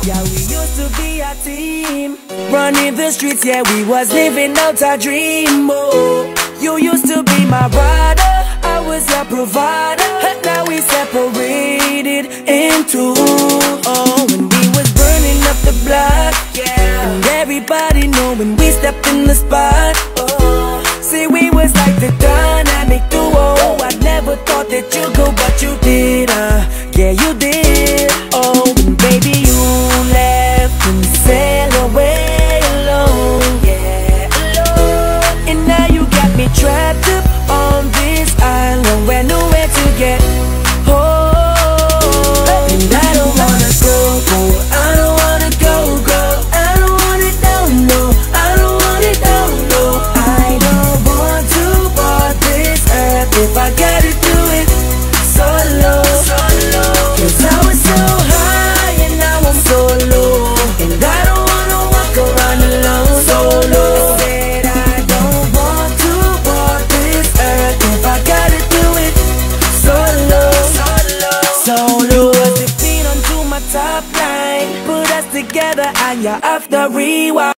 Yeah, we used to be a team, running the streets, yeah, we was living out our dream. Oh, you used to be my rider, I was your provider, and now we separated in two. Oh, when we was burning up the block, yeah, and everybody knowing we stepped in the spot. Oh, see, we was like the dynamic duo. I never thought that you'd go, but you did, yeah, you did. Oh, and baby, you left and sailed away alone, yeah, alone. And now you got me trapped up on this island where nowhere to get home. And I don't wanna go, go, I don't wanna go, go, I don't want it, no, no, I don't want it, no, no. I don't want to walk this earth if I gotta do it solo, solo. Cause I was so high and now I'm so low, and I don't wanna walk around alone solo. I said I don't want to walk this earth if I gotta do it solo, solo, solo. Put the beat onto my top line, put us together and you're off the rewind.